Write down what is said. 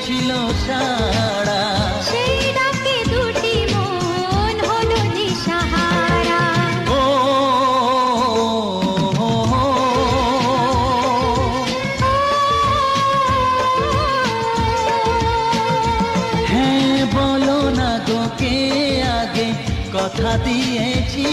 দিয়েছিল সাড়া, সেই ডাকে দুটি মন হলো দিশাহারা। ও হ্যাঁ বলো না গো কে আগে কথা দিয়েছি